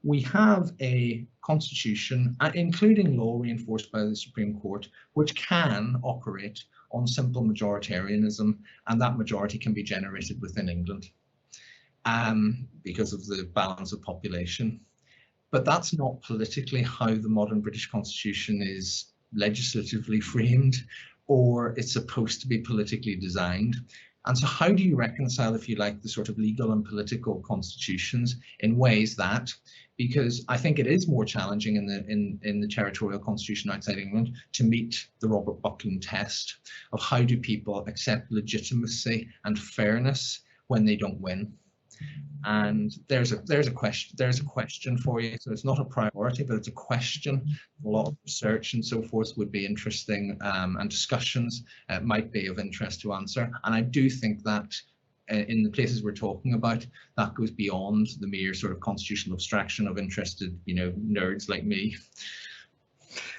We have a constitution, including law reinforced by the Supreme Court, which can operate on simple majoritarianism, and that majority can be generated within England because of the balance of population. But that's not politically how the modern British Constitution is legislatively framed, or it's supposed to be politically designed. And so how do you reconcile, if you like, the sort of legal and political constitutions in ways that, because I think it is more challenging in the territorial constitution outside England to meet the Robert Buckland test of how do people accept legitimacy and fairness when they don't win. And there's a question for you. So it's not a priority, but it's a question. A lot of research and so forth would be interesting, and discussions might be of interest to answer. And I do think that in the places we're talking about, that goes beyond the mere sort of constitutional abstraction of interested, you know, nerds like me.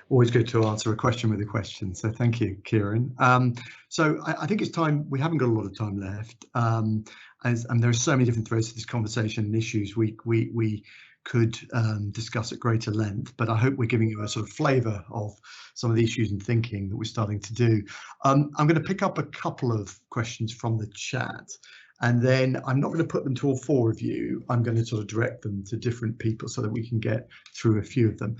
Always good to answer a question with a question. So thank you, Kieran. So I think it's time, we haven't got a lot of time left. And there are so many different threads to this conversation and issues we could discuss at greater length, but I hope we're giving you a sort of flavour of some of the issues and thinking that we're starting to do. I'm going to pick up a couple of questions from the chat, and then I'm not going to put them to all four of you. I'm going to sort of direct them to different people so that we can get through a few of them.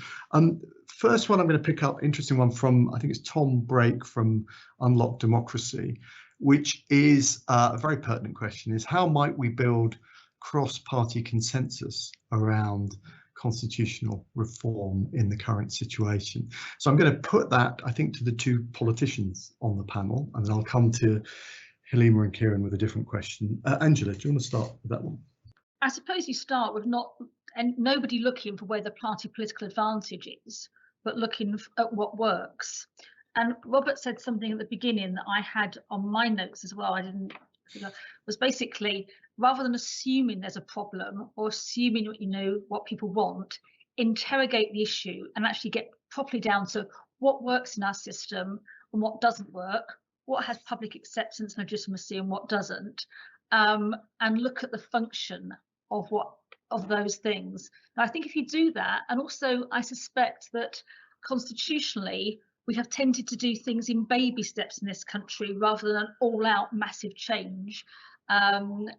First one I'm going to pick up, interesting one from, I think it's Tom Brake from Unlock Democracy, which is a very pertinent question, is how might we build cross-party consensus around constitutional reform in the current situation? So I'm going to put that, I think, to the two politicians on the panel, and then I'll come to Halima and Kieran with a different question. Angela, do you want to start with that one? I suppose you start with nobody looking for where the party political advantage is, but looking at what works. And Robert said something at the beginning that I had on my notes as well. Was basically, rather than assuming there's a problem or assuming what people want, interrogate the issue and actually get properly down to what works in our system and what doesn't work, what has public acceptance and legitimacy and what doesn't, and look at the function of those things. And I think if you do that, and also I suspect that constitutionally we have tended to do things in baby steps in this country rather than an all-out massive change, and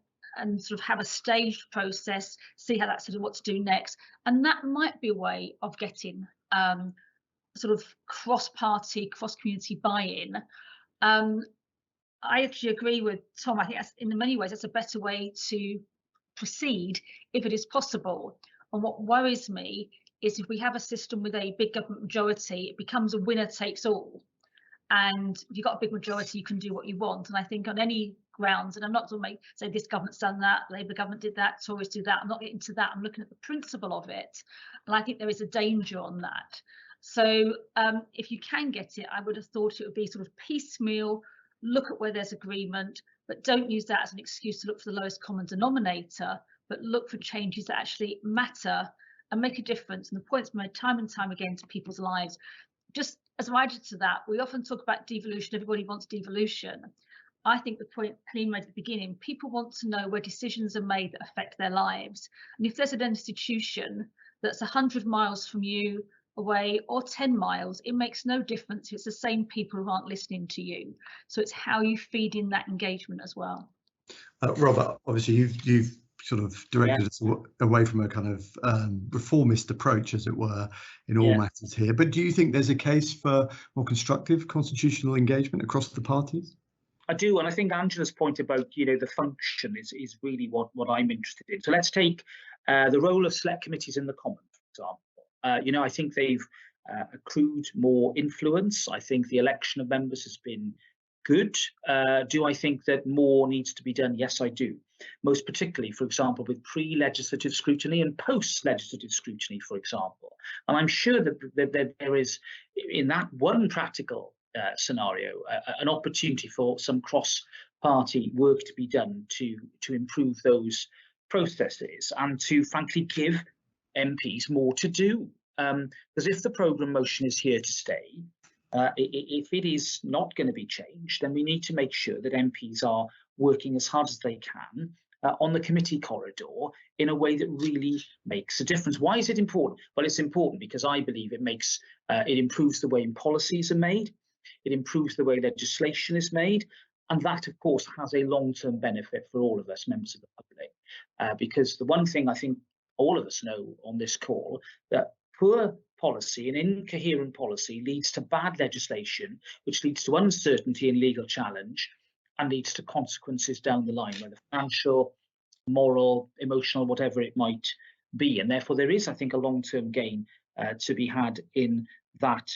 sort of have a staged process, see how that's sort of what to do next. And that might be a way of getting sort of cross-party, cross-community buy-in. I actually agree with Tom. I think that's, in many ways, that's a better way to proceed if it is possible. And what worries me is if we have a system with a big government majority, it becomes a winner takes all. And if you've got a big majority, you can do what you want. And I think on any grounds, and I'm not going to say this government's done that, Labour government did that, Tories do that. I'm not getting into that. I'm looking at the principle of it. And I think there is a danger on that. So if you can get it, I would have thought it would be sort of piecemeal, look at where there's agreement, but don't use that as an excuse to look for the lowest common denominator, but look for changes that actually matter and make a difference. And the point's made time and time again to people's lives. Just as an addition to that, we often talk about devolution. Everybody wants devolution. I think the point Helene made at the beginning, people want to know where decisions are made that affect their lives. And if there's an institution that's 100 miles from you away or 10 miles, it makes no difference. It's the same people who aren't listening to you. So it's how you feed in that engagement as well. Robert, obviously you've sort of directed us away from a kind of reformist approach, as it were, in all matters here. But do you think there's a case for more constructive constitutional engagement across the parties? I do, and I think Angela's point about the function is really what I'm interested in. So let's take the role of select committees in the Commons, for example. I think they've accrued more influence. I think the election of members has been good. Do I think that more needs to be done? Yes, I do. Most particularly, for example, with pre-legislative scrutiny and post-legislative scrutiny, for example. And I'm sure that there is, in that one practical scenario, an opportunity for some cross-party work to be done to improve those processes and to, frankly, give MPs more to do. Because if the programme motion is here to stay, if it is not going to be changed, then we need to make sure that MPs are working as hard as they can on the committee corridor in a way that really makes a difference. Why is it important? Well, it's important because I believe it improves the way policies are made, it improves the way legislation is made, and that, of course, has a long-term benefit for all of us, members of the public. Because the one thing I think all of us know on this call, that poor policy and incoherent policy leads to bad legislation, which leads to uncertainty and legal challenge, and leads to consequences down the line, whether financial, moral, emotional, whatever it might be. And therefore, there is, I think, a long-term gain to be had in that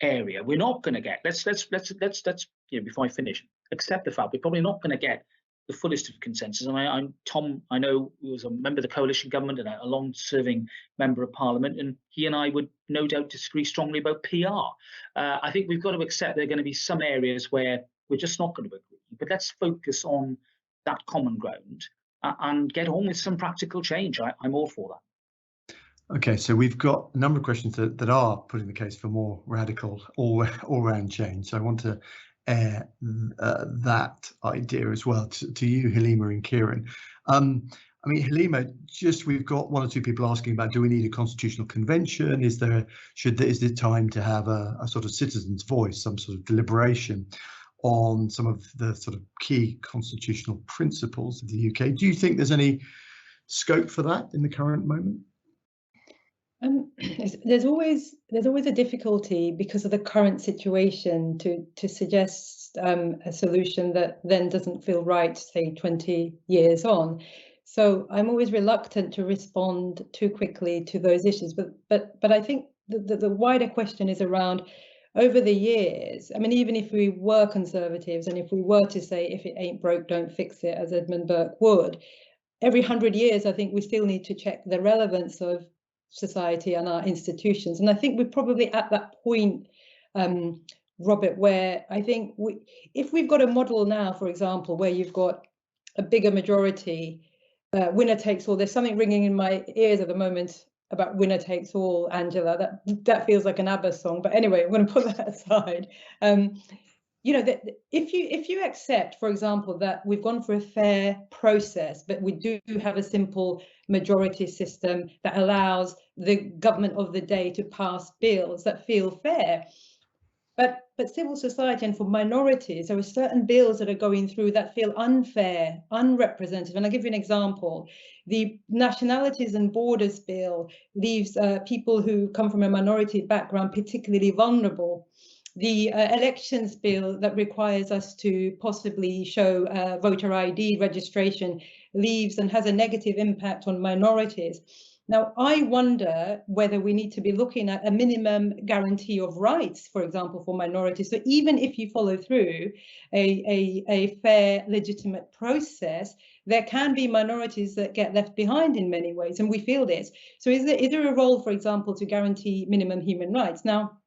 area. We're not going to get. Let's before I finish, accept the fact we're probably not going to get the fullest of consensus. And Tom, I know, was a member of the coalition government and a long-serving member of Parliament, and he and I would no doubt disagree strongly about PR. I think we've got to accept there are going to be some areas where we're just not going to agree. But let's focus on that common ground and get on with some practical change. I'm all for that. Okay, so we've got a number of questions that are putting the case for more radical all-round change. So I want to air that idea as well to you, Halima and Kieran. I mean, Halima, we've got one or two people asking about, do we need a constitutional convention? Is it time to have a sort of citizen's voice, some sort of deliberation on some of the sort of key constitutional principles of the UK? Do you think there's any scope for that in the current moment? There's always a difficulty because of the current situation to suggest a solution that then doesn't feel right, say 20 years on. So I'm always reluctant to respond too quickly to those issues. But I think the wider question is around, over the years, I mean, even if we were conservatives and if we were to say, if it ain't broke, don't fix it, as Edmund Burke would, every 100 years, I think we still need to check the relevance of society and our institutions. And I think we're probably at that point, Robert, where I think if we've got a model now, for example, where you've got a bigger majority, winner takes all. There's something ringing in my ears at the moment about winner takes all, Angela. That feels like an ABBA song. But anyway, I'm going to put that aside. You know, that if you accept, for example, that we've gone for a fair process, but we do have a simple majority system that allows the government of the day to pass bills that feel fair. But civil society and for minorities, there are certain bills that are going through that feel unfair, unrepresentative. And I'll give you an example. The Nationalities and Borders Bill leaves people who come from a minority background particularly vulnerable. The elections bill that requires us to possibly show voter ID registration leaves and has a negative impact on minorities. Now, I wonder whether we need to be looking at a minimum guarantee of rights, for example, for minorities. So even if you follow through a fair, legitimate process, there can be minorities that get left behind in many ways, and we feel this. So is there a role, for example, to guarantee minimum human rights? Now,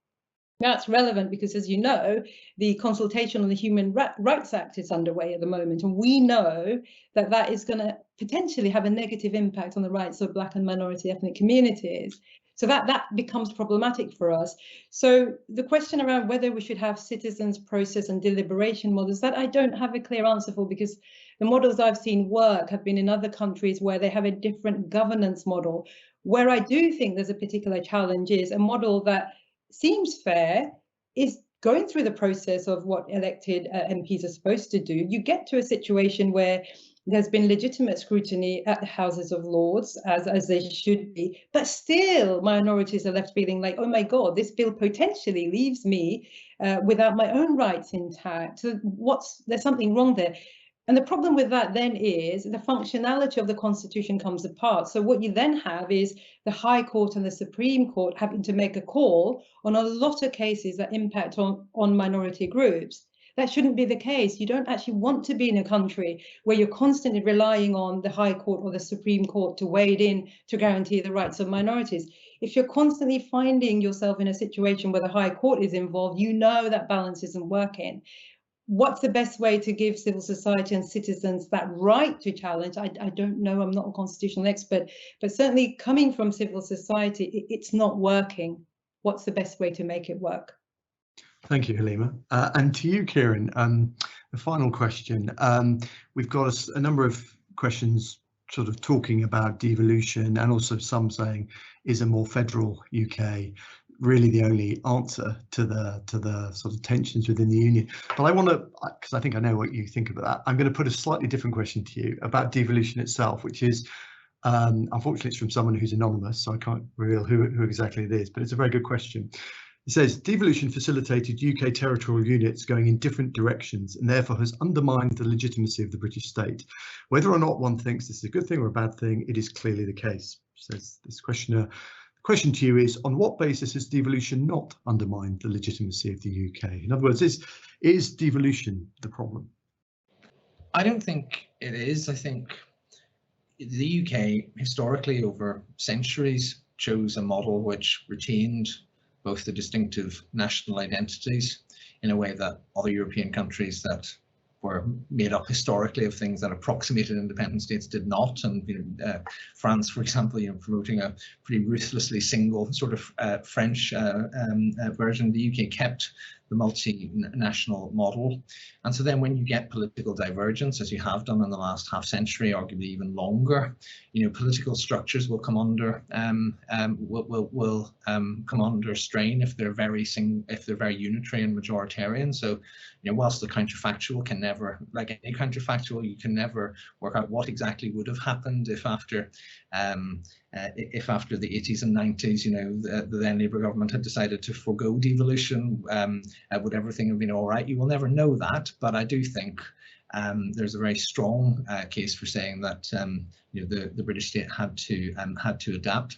that's relevant because, as you know, the consultation on the Human Rights Act is underway at the moment, and we know that that is going to potentially have a negative impact on the rights of Black and minority ethnic communities. So that becomes problematic for us. So the question around whether we should have citizens' process and deliberation models, that I don't have a clear answer for, because the models I've seen work have been in other countries where they have a different governance model. Where I do think there's a particular challenge is a model that seems fair, is going through the process of what elected MPs are supposed to do. You get to a situation where there's been legitimate scrutiny at the Houses of Lords, as they should be, but still minorities are left feeling like, oh my God, this bill potentially leaves me without my own rights intact. So there's something wrong there. And the problem with that then is the functionality of the Constitution comes apart. So what you then have is the High Court and the Supreme Court having to make a call on a lot of cases that impact on minority groups. That shouldn't be the case. You don't actually want to be in a country where you're constantly relying on the High Court or the Supreme Court to wade in to guarantee the rights of minorities. If you're constantly finding yourself in a situation where the High Court is involved, you know that balance isn't working. What's the best way to give civil society and citizens that right to challenge? I don't know, I'm not a constitutional expert, but certainly coming from civil society, it's not working. What's the best way to make it work? Thank you, Halima. And to you, Kieran, the final question. We've got a number of questions sort of talking about devolution, and also some saying, is a more federal UK really the only answer to the sort of tensions within the union? But I want to, because I think I know what you think about that, I'm going to put a slightly different question to you about devolution itself, which is, unfortunately, it's from someone who's anonymous, so I can't reveal who exactly it is, but it's a very good question. It says, devolution facilitated UK territorial units going in different directions and therefore has undermined the legitimacy of the British state. Whether or not one thinks this is a good thing or a bad thing, it is clearly the case, says this questioner. The question to you is, on what basis has devolution not undermined the legitimacy of the UK? In other words, is devolution the problem? I don't think it is. I think the UK historically over centuries chose a model which retained both the distinctive national identities in a way that other European countries that were made up historically of things that approximated independent states did not. And France, for example, promoting a pretty ruthlessly single sort of French version. The UK kept multinational model. And so then when you get political divergence, as you have done in the last half century, arguably even longer, you know, political structures will come under come under strain if they're very unitary and majoritarian. So, you know, whilst the counterfactual can never, like any counterfactual, you can never work out what exactly would have happened if after the 80s and 90s, you know, the then Labour government had decided to forgo devolution, would everything have been all right? You will never know that, but I do think there's a very strong case for saying that you know, the British state had to adapt.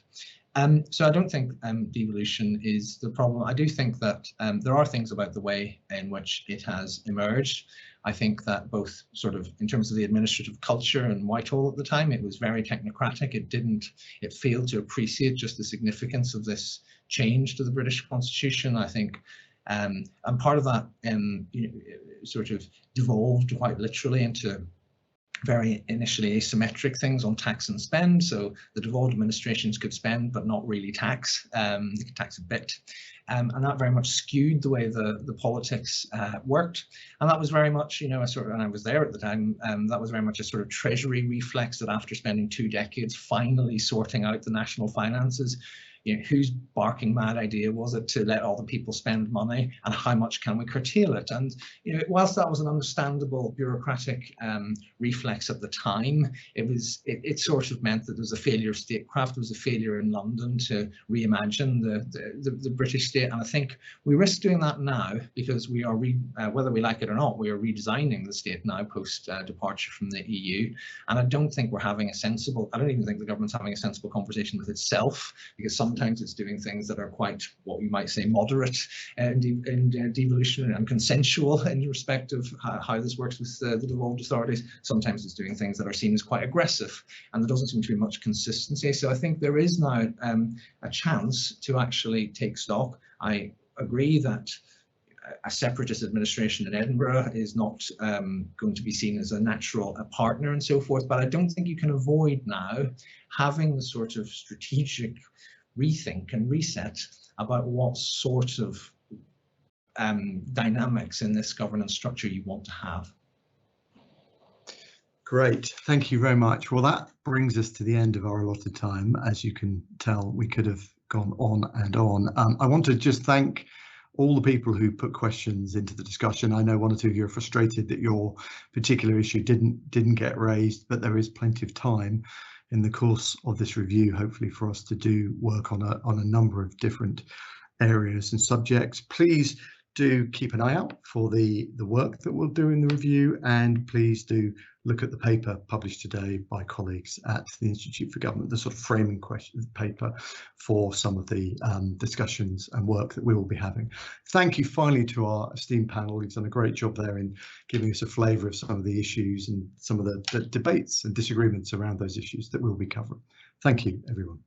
So I don't think devolution is the problem. I do think that there are things about the way in which it has emerged. I think that both sort of in terms of the administrative culture in Whitehall at the time, it was very technocratic. It failed to appreciate just the significance of this change to the British Constitution. I think, and part of that you know, sort of devolved quite literally into very initially asymmetric things on tax and spend. So the devolved administrations could spend but not really tax. They could tax a bit, and that very much skewed the way the politics worked. And that was very much, you know, and I was there at the time, that was very much a sort of treasury reflex that after spending 2 decades finally sorting out the national finances, you know, whose barking mad idea was it to let all the people spend money, and how much can we curtail it? And, you know, whilst that was an understandable bureaucratic reflex at the time, it sort of meant that there was a failure of statecraft. There was a failure in London to reimagine the British state. And I think we risk doing that now, because we are, whether we like it or not, we are redesigning the state now post departure from the EU. And I don't think we're having a sensible, I don't even think the government's having a sensible conversation with itself, because sometimes it's doing things that are quite, what we might say, moderate and devolution and consensual in respect of how this works with the devolved authorities. Sometimes it's doing things that are seen as quite aggressive, and there doesn't seem to be much consistency. So I think there is now a chance to actually take stock. I agree that a separatist administration in Edinburgh is not going to be seen as a natural partner and so forth, but I don't think you can avoid now having the sort of strategic rethink and reset about what sort of dynamics in this governance structure you want to have. Great, thank you very much. Well, that brings us to the end of our allotted time. As you can tell, we could have gone on and on. I want to just thank all the people who put questions into the discussion. I know one or two of you are frustrated that your particular issue didn't get raised, but there is plenty of time in the course of this review, hopefully, for us to do work on a number of different areas and subjects. Please do keep an eye out for the work that we'll do in the review, and please do look at the paper published today by colleagues at the Institute for Government, the sort of framing question paper for some of the discussions and work that we will be having. Thank you finally to our esteemed panel. You've done a great job there in giving us a flavour of some of the issues and some of the debates and disagreements around those issues that we'll be covering. Thank you, everyone.